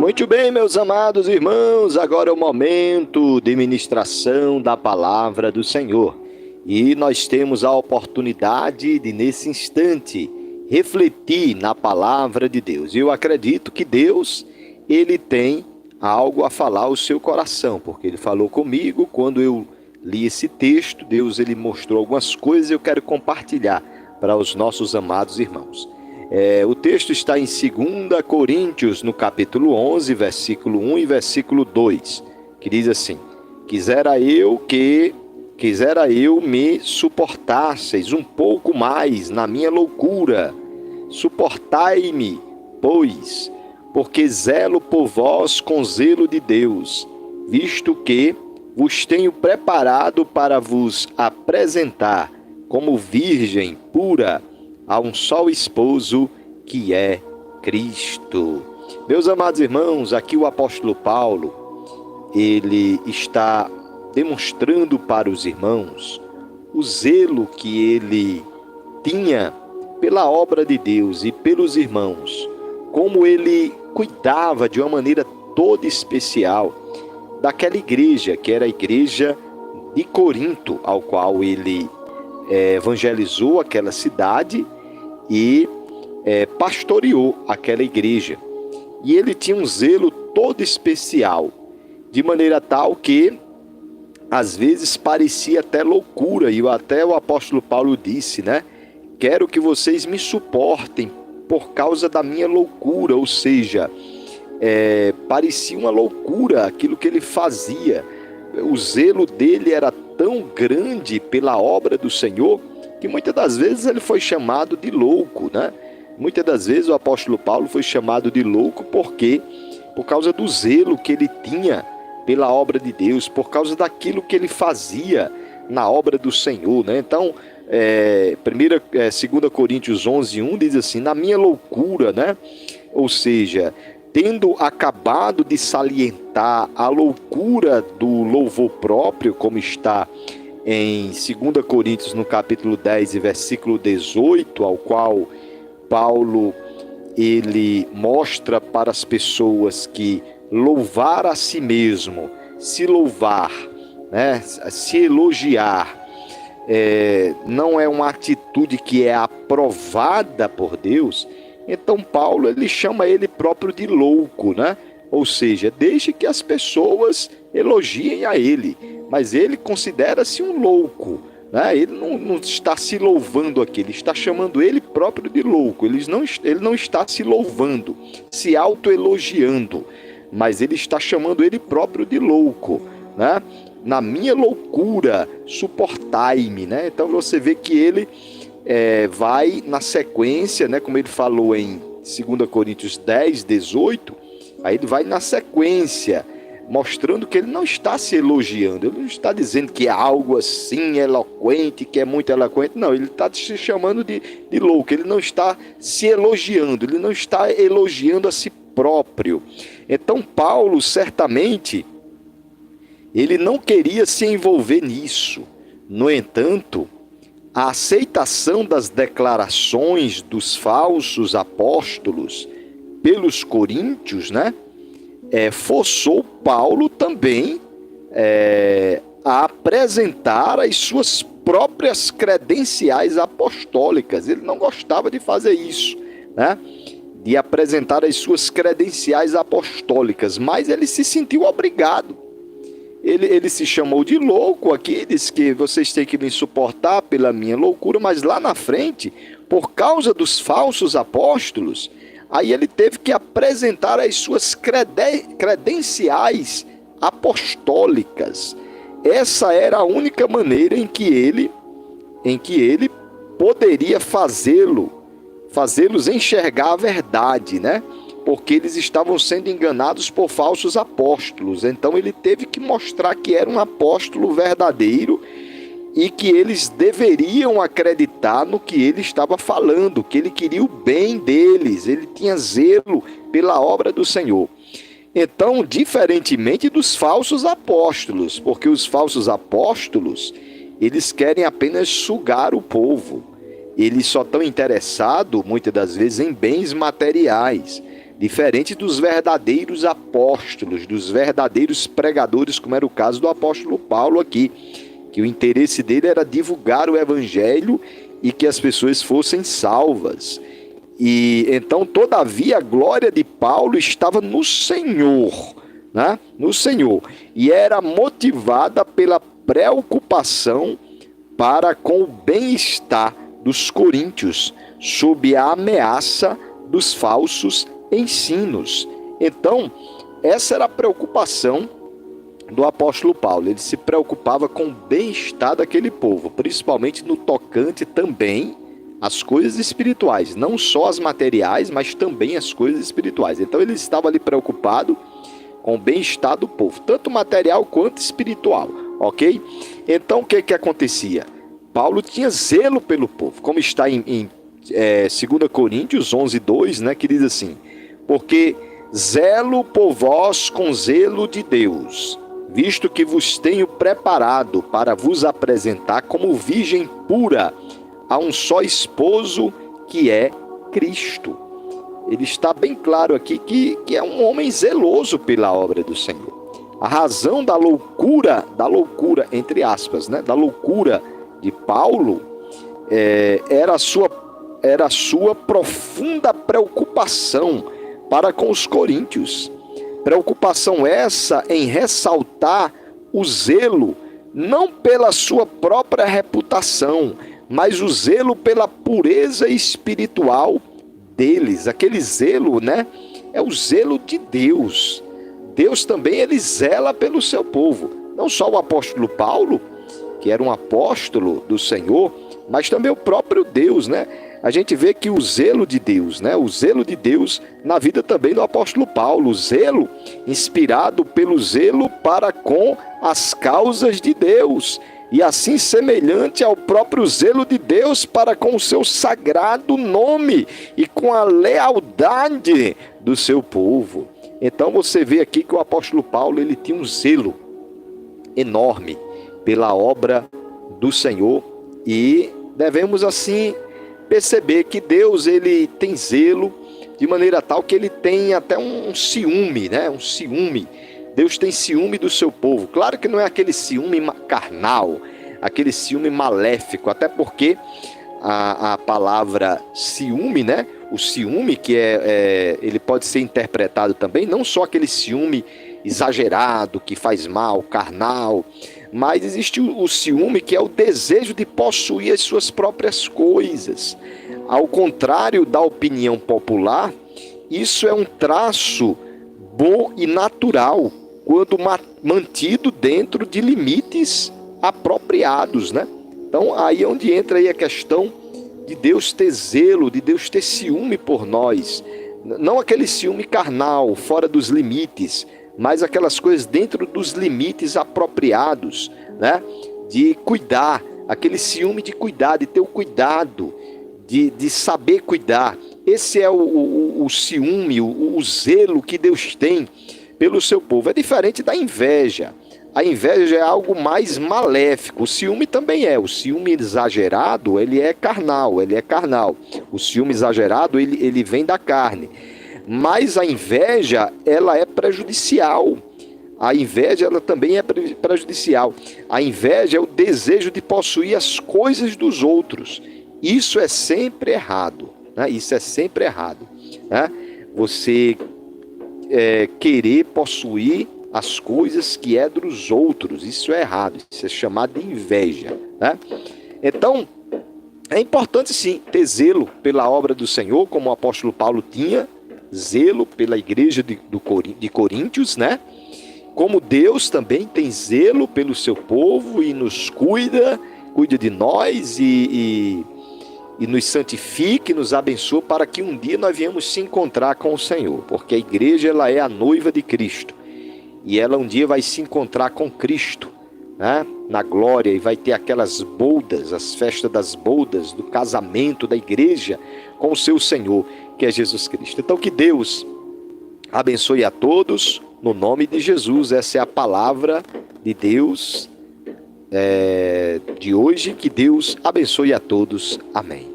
Muito bem, meus amados irmãos, agora é o momento de ministração da palavra do Senhor. E nós temos a oportunidade de, nesse instante, refletir na palavra de Deus. Eu acredito que Deus, Ele tem algo a falar ao seu coração, porque Ele falou comigo quando eu li esse texto. Deus, Ele mostrou algumas coisas e eu quero compartilhar para os nossos amados irmãos. O texto está em 2 Coríntios, no capítulo 11, versículo 1 e versículo 2, que diz assim: Quisera eu me suportasseis um pouco mais na minha loucura. Suportai-me, pois, porque zelo por vós com zelo de Deus, visto que vos tenho preparado para vos apresentar como virgem pura a um só esposo, que é Cristo. Meus amados irmãos, aqui o apóstolo Paulo, ele está demonstrando para os irmãos o zelo que ele tinha pela obra de Deus e pelos irmãos, como ele cuidava de uma maneira toda especial daquela igreja, que era a igreja de Corinto, ao qual ele evangelizou aquela cidade e pastoreou aquela igreja. E ele tinha um zelo todo especial, de maneira tal que às vezes parecia até loucura. E até o apóstolo Paulo disse, quero que vocês me suportem por causa da minha loucura. Ou seja, parecia uma loucura aquilo que ele fazia. O zelo dele era tão grande pela obra do Senhor que muitas das vezes ele foi chamado de louco, Muitas das vezes o apóstolo Paulo foi chamado de louco porque por causa do zelo que ele tinha pela obra de Deus, por causa daquilo que ele fazia na obra do Senhor, Então, 2 Coríntios 11:1 diz assim: na minha loucura, Ou seja, tendo acabado de salientar a loucura do louvor próprio, como está em 2 Coríntios, no capítulo 10 e versículo 18, ao qual Paulo ele mostra para as pessoas que louvar a si mesmo, se louvar, se elogiar, não é uma atitude que é aprovada por Deus. Então Paulo ele chama ele próprio de louco, Ou seja, deixe que as pessoas elogiem a ele, mas ele considera-se um louco, Ele não está se louvando aqui, ele está chamando ele próprio de louco. Ele não está se louvando, se autoelogiando, mas ele está chamando ele próprio de louco, Na minha loucura, suportai-me, Então você vê que ele vai na sequência, como ele falou em 2 Coríntios 10, 18, aí ele vai na sequência, mostrando que ele não está se elogiando, ele não está dizendo que é algo assim eloquente, que é muito eloquente, não, ele está se chamando de louco, ele não está se elogiando, ele não está elogiando a si próprio. Então Paulo, certamente, ele não queria se envolver nisso. No entanto, a aceitação das declarações dos falsos apóstolos pelos coríntios, forçou Paulo também a apresentar as suas próprias credenciais apostólicas. Ele não gostava de fazer isso, de apresentar as suas credenciais apostólicas, mas ele se sentiu obrigado. Ele se chamou de louco aqui, disse que vocês têm que me suportar pela minha loucura, mas lá na frente, por causa dos falsos apóstolos, aí ele teve que apresentar as suas credenciais apostólicas. Essa era a única maneira em que ele poderia fazê-los enxergar a verdade, Porque eles estavam sendo enganados por falsos apóstolos. Então ele teve que mostrar que era um apóstolo verdadeiro e que eles deveriam acreditar no que ele estava falando, que ele queria o bem deles, ele tinha zelo pela obra do Senhor. Então, diferentemente dos falsos apóstolos, porque os falsos apóstolos, eles querem apenas sugar o povo. Eles só estão interessados, muitas das vezes, em bens materiais. Diferente dos verdadeiros apóstolos, dos verdadeiros pregadores, como era o caso do apóstolo Paulo aqui, que o interesse dele era divulgar o evangelho e que as pessoas fossem salvas. E então, todavia, a glória de Paulo estava no Senhor, né? No Senhor, e era motivada pela preocupação para com o bem-estar dos coríntios, sob a ameaça dos falsos ensinos. Então, essa era a preocupação do apóstolo Paulo. Ele se preocupava com o bem-estar daquele povo, principalmente no tocante também às coisas espirituais, não só as materiais, mas também as coisas espirituais. Então ele estava ali preocupado com o bem-estar do povo, tanto material quanto espiritual, ok? Então o que acontecia? Paulo tinha zelo pelo povo, como está em 2 Coríntios 11:2, né, que diz assim: porque zelo por vós com zelo de Deus, visto que vos tenho preparado para vos apresentar como virgem pura a um só esposo, que é Cristo. Ele está bem claro aqui que é um homem zeloso pela obra do Senhor. A razão da loucura, entre aspas, né, da loucura de Paulo, era a sua profunda preocupação para com os coríntios. Preocupação essa em ressaltar o zelo, não pela sua própria reputação, mas o zelo pela pureza espiritual deles. Aquele zelo, né, é o zelo de Deus. Deus também, ele zela pelo seu povo. Não só o apóstolo Paulo, que era um apóstolo do Senhor, mas também o próprio Deus, né? A gente vê que o zelo de Deus, né? O zelo de Deus na vida também do apóstolo Paulo, o zelo inspirado pelo zelo para com as causas de Deus, e assim semelhante ao próprio zelo de Deus para com o seu sagrado nome e com a lealdade do seu povo. Então você vê aqui que o apóstolo Paulo, ele tinha um zelo enorme pela obra do Senhor, e devemos assim perceber que Deus, ele tem zelo de maneira tal que ele tem até um ciúme, né? Um ciúme. Deus tem ciúme do seu povo. Claro que não é aquele ciúme carnal, aquele ciúme maléfico, até porque a palavra ciúme, né? O ciúme, que ele pode ser interpretado também, não só aquele ciúme exagerado, que faz mal, carnal, mas existe o ciúme, que é o desejo de possuir as suas próprias coisas. Ao contrário da opinião popular, isso é um traço bom e natural, quando mantido dentro de limites apropriados, né? Então aí é onde entra aí a questão de Deus ter zelo, de Deus ter ciúme por nós. Não aquele ciúme carnal, fora dos limites, mas aquelas coisas dentro dos limites apropriados, né? De cuidar, aquele ciúme de cuidar, de ter o cuidado, de saber cuidar. Esse é o ciúme, o zelo que Deus tem pelo seu povo. É diferente da inveja. A inveja é algo mais maléfico. O ciúme também é. O ciúme exagerado, ele é carnal, O ciúme exagerado, ele vem da carne. Mas a inveja, ela é prejudicial. A inveja, ela também é prejudicial. A inveja é o desejo de possuir as coisas dos outros. Isso é sempre errado, né? Isso é sempre errado, né? Você querer possuir as coisas que é dos outros, isso é errado. Isso é chamado de inveja, né? Então, é importante sim ter zelo pela obra do Senhor, como o apóstolo Paulo tinha zelo pela igreja de Coríntios, né? Como Deus também tem zelo pelo seu povo e nos cuida de nós e nos santifica, nos abençoa, para que um dia nós venhamos se encontrar com o Senhor, porque a igreja, ela é a noiva de Cristo, e ela um dia vai se encontrar com Cristo, né? Na glória, e vai ter aquelas bodas, as festas das bodas, do casamento da igreja com o seu Senhor, que é Jesus Cristo. Então que Deus abençoe a todos, no nome de Jesus. Essa é a palavra de Deus de hoje. Que Deus abençoe a todos. Amém.